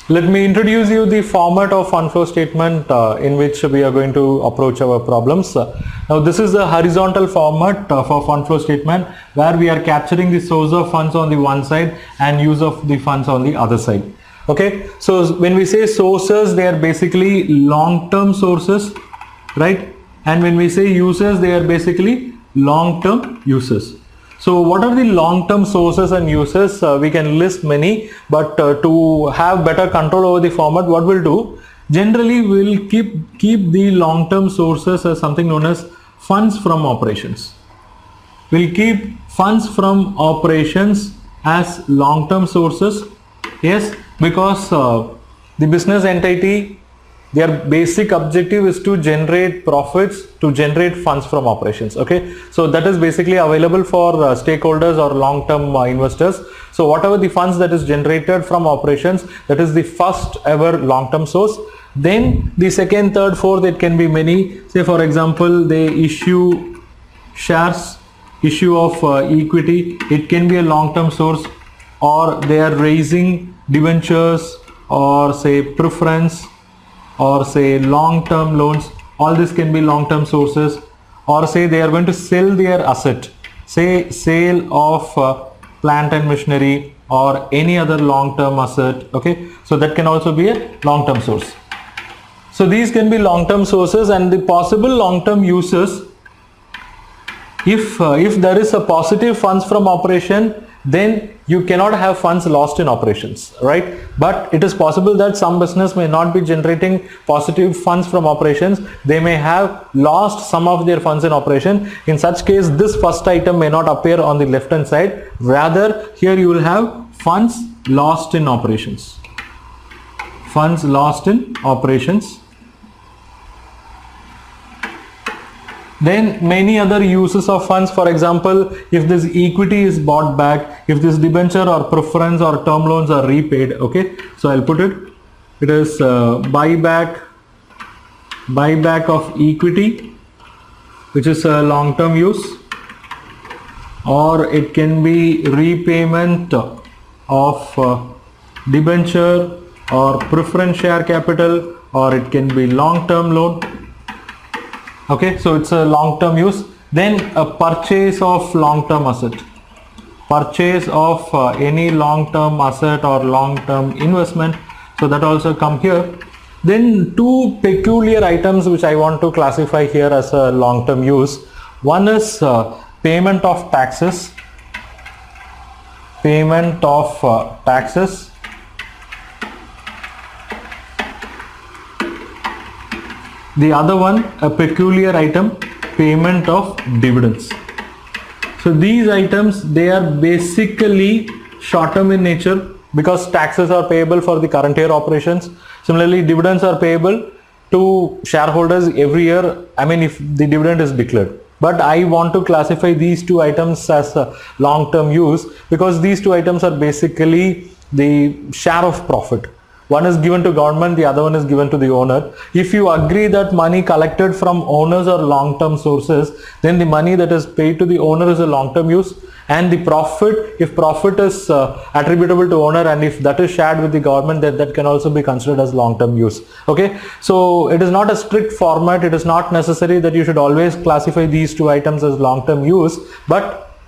Let me introduce you the format of fund flow statement in which we are going to approach our problems. Now this is the horizontal format for fund flow statement where we are capturing the source of funds on the one side and use of the funds on the other side. Okay, so when we say sources, they are basically long-term sources, right? And when we say uses, they are basically long-term uses. So what are the long-term sources and uses? We can list many, but to have better control over the format, what we'll do, generally we'll keep the long-term sources as something known as funds from operations. We'll keep funds from operations as long-term sources. Yes, because the business entity, their basic objective is to generate profits, to generate funds from operations. Okay, so that is basically available for stakeholders or long-term investors. So whatever the funds that is generated from operations, that is the first ever long-term source. Then the second, third, fourth, it can be many. Say for example, they issue shares, issue of equity, it can be a long-term source, or they are raising debentures, or say preference, or say long-term loans. All this can be long-term sources. Or say they are going to sell their asset, say sale of plant and machinery or any other long-term asset. Okay, so that can also be a long-term source. So these can be long-term sources, and the possible long-term uses, if there is a positive funds from operation, then you cannot have funds lost in operations, right? But it is possible that some business may not be generating positive funds from operations. They may have lost some of their funds in operation. In such case, this first item may not appear on the left hand side. Rather, here you will have funds lost in operations. Funds lost in operations. Then many other uses of funds. For example, if this equity is bought back, if this debenture or preference or term loans are repaid. Okay, so I'll put it is buyback of equity, which is a long-term use, or it can be repayment of debenture or preference share capital, or it can be long-term loan. Okay, so it's a long-term use. Then a purchase of long-term asset, purchase of any long-term asset or long-term investment, so that also come here. Then two peculiar items which I want to classify here as a long-term use. One is payment of taxes, payment of taxes. The other one, a peculiar item, payment of dividends. So these items, they are basically short term in nature because taxes are payable for the current year operations. Similarly, dividends are payable to shareholders every year, I mean if the dividend is declared. But I want to classify these two items as a long-term use because these two items are basically the share of profit. One is given to government, the other one is given to the owner. If you agree that money collected from owners are long-term sources, then the money that is paid to the owner is a long-term use, and the profit, if profit is attributable to owner and if that is shared with the government, then that can also be considered as long-term use. Okay, so it is not a strict format. It is not necessary that you should always classify these two items as long-term use, but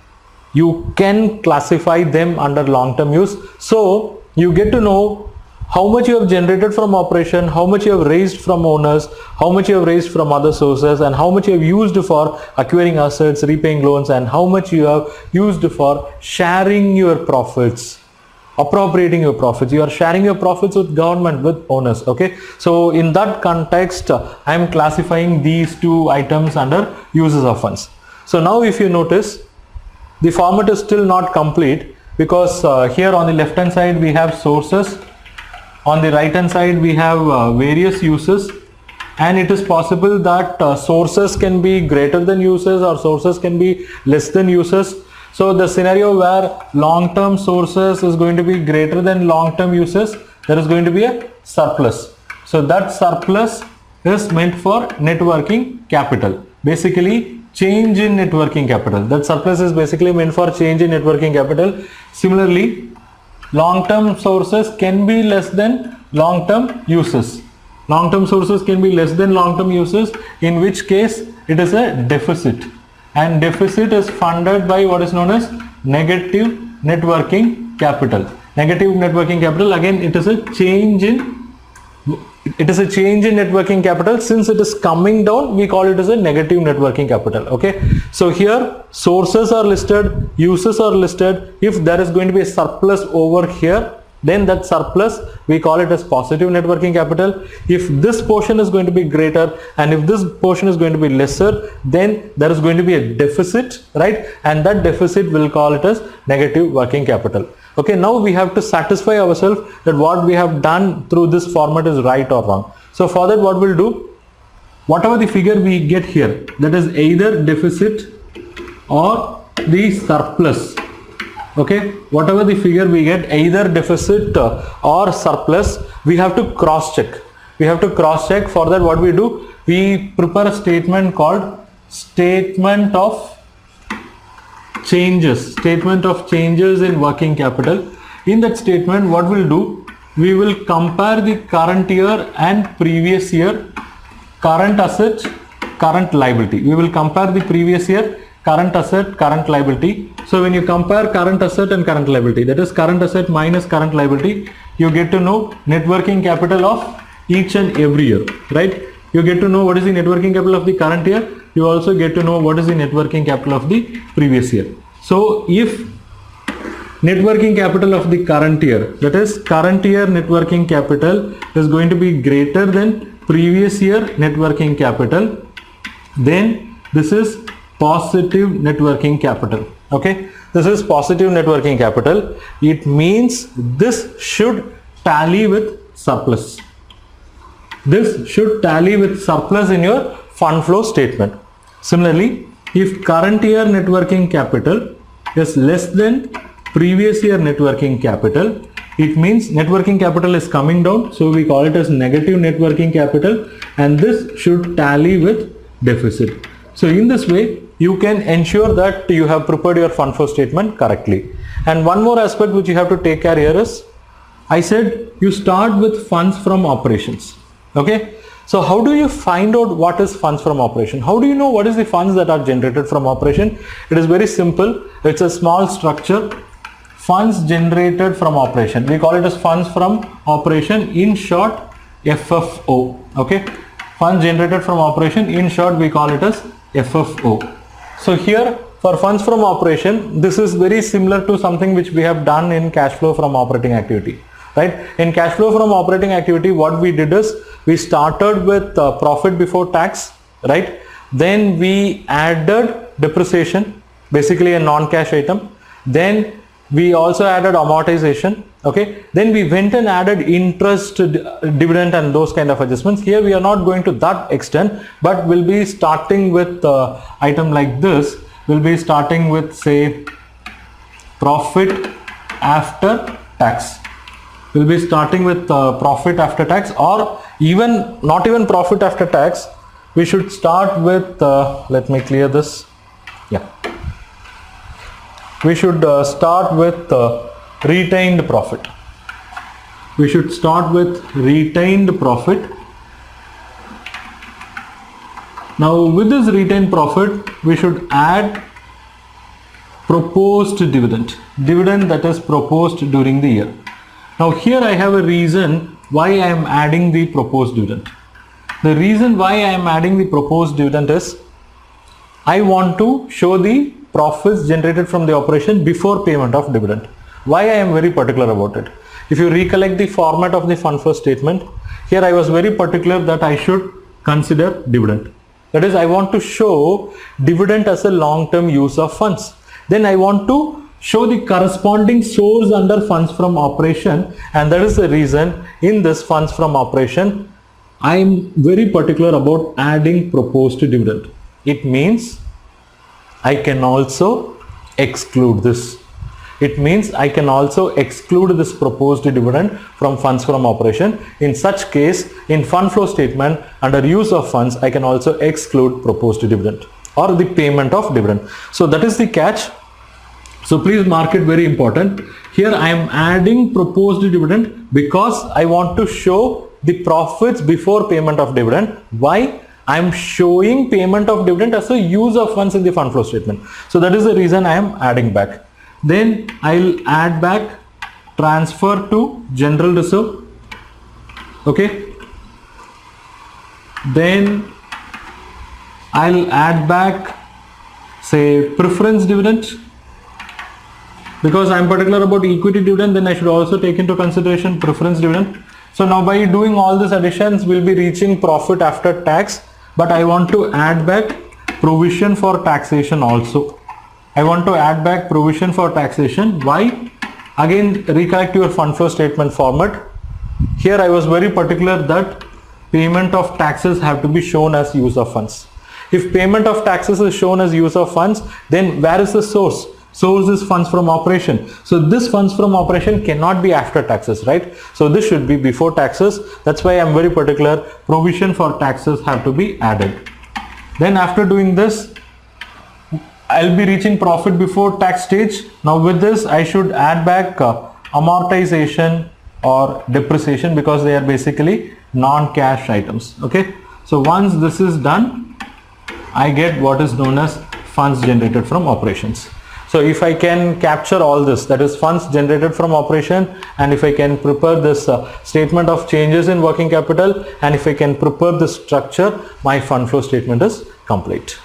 you can classify them under long-term use. So you get to know how much you have generated from operation, how much you have raised from owners, how much you have raised from other sources, and how much you have used for acquiring assets, repaying loans, and how much you have used for sharing your profits, appropriating your profits. You are sharing your profits with government, with owners. Okay, so in that context, I am classifying these two items under uses of funds. So now if you notice, the format is still not complete because here on the left hand side we have sources. On the right hand side we have various uses, and it is possible that sources can be greater than uses or sources can be less than uses. So the scenario where long-term sources is going to be greater than long-term uses, there is going to be a surplus. So that surplus is meant for net working capital, basically change in net working capital. That surplus is basically meant for change in net working capital. Similarly, long-term sources can be less than long-term uses. Long-term sources can be less than long-term uses, in which case it is a deficit, and deficit is funded by what is known as negative net working capital. Negative net working capital, again it is a change in net working capital. Since it is coming down, we call it as a negative net working capital. Okay, so here sources are listed, uses are listed. If there is going to be a surplus over here, then that surplus we call it as positive net working capital. If this portion is going to be greater and if this portion is going to be lesser, then there is going to be a deficit, right? And that deficit will call it as negative working capital. Okay, now we have to satisfy ourselves that what we have done through this format is right or wrong. So for that, what we'll do, whatever the figure we get here, that is either deficit or the surplus. Okay, whatever the figure we get, either deficit or surplus, we have to cross check. We have to cross check. For that, what we do, we prepare a statement called statement of changes. Statement of changes in working capital. In that statement, what we'll do, we will compare the current year and previous year current asset, current liability. We will compare the previous year current asset, current liability. So when you compare current asset and current liability, that is current asset minus current liability, you get to know net working capital of each and every year, right? You get to know what is the net working capital of the current year. You also get to know what is the net working capital of the previous year. So if net working capital of the current year, that is current year net working capital, is going to be greater than previous year net working capital, then this is positive net working capital. Okay, this is positive net working capital. It means this should tally with surplus. This should tally with surplus in your fund flow statement. Similarly, if current year net working capital is less than previous year net working capital, it means net working capital is coming down, so we call it as negative net working capital, and this should tally with deficit. So in this way, you can ensure that you have prepared your fund flow statement correctly. And one more aspect which you have to take care here is, I said you start with funds from operations. Okay, so how do you find out what is funds from operation? How do you know what is the funds that are generated from operation? It is very simple. It's a small structure. Funds generated from operation, we call it as funds from operation, in short FFO. Okay, funds generated from operation, in short we call it as FFO. So here for funds from operation, this is very similar to something which we have done in cash flow from operating activity, right? In cash flow from operating activity, what we did is we started with profit before tax, right? Then we added depreciation, basically a non-cash item. Then we also added amortization. Okay, then we went and added interest, dividend and those kind of adjustments. Here we are not going to that extent, but we'll be starting with item like this. We'll be starting with, say, profit after tax. We'll be starting with profit after tax, or even not even profit after tax. We should start with, let me clear this. Yeah. We should start with retained profit. We should start with retained profit. Now with this retained profit, we should add proposed dividend. Dividend that is proposed during the year. Now here I have a reason why I am adding the proposed dividend. The reason why I am adding the proposed dividend is I want to show the profits generated from the operation before payment of dividend. Why I am very particular about it? If you recollect the format of the fund flow statement, here I was very particular that I should consider dividend. That is, I want to show dividend as a long-term use of funds. Then I want to show the corresponding source under funds from operation, and that is the reason in this funds from operation I am very particular about adding proposed dividend. It means I can also exclude this. It means I can also exclude this proposed dividend from funds from operation. In such case, in fund flow statement under use of funds, I can also exclude proposed dividend or the payment of dividend. So that is the catch. So please mark it very important. Here I am adding proposed dividend because I want to show the profits before payment of dividend. Why? I am showing payment of dividend as a use of funds in the fund flow statement. So that is the reason I am adding back. Then I'll add back transfer to general reserve. Okay. Then I'll add back, say, preference dividend. Because I am particular about equity dividend, then I should also take into consideration preference dividend. So now by doing all these additions, we'll be reaching profit after tax. But I want to add back provision for taxation also. I want to add back provision for taxation. Why? Again, recollect your fund flow statement format. Here I was very particular that payment of taxes have to be shown as use of funds. If payment of taxes is shown as use of funds, then where is the source? Source is funds from operation. So this funds from operation cannot be after taxes, right? So this should be before taxes. That's why I'm very particular. Provision for taxes have to be added. Then after doing this, I'll be reaching profit before tax stage. Now with this, I should add back amortization or depreciation because they are basically non-cash items. Okay. So once this is done, I get what is known as funds generated from operations. So if I can capture all this, that is funds generated from operation, and if I can prepare this statement of changes in working capital, and if I can prepare this structure, my fund flow statement is complete.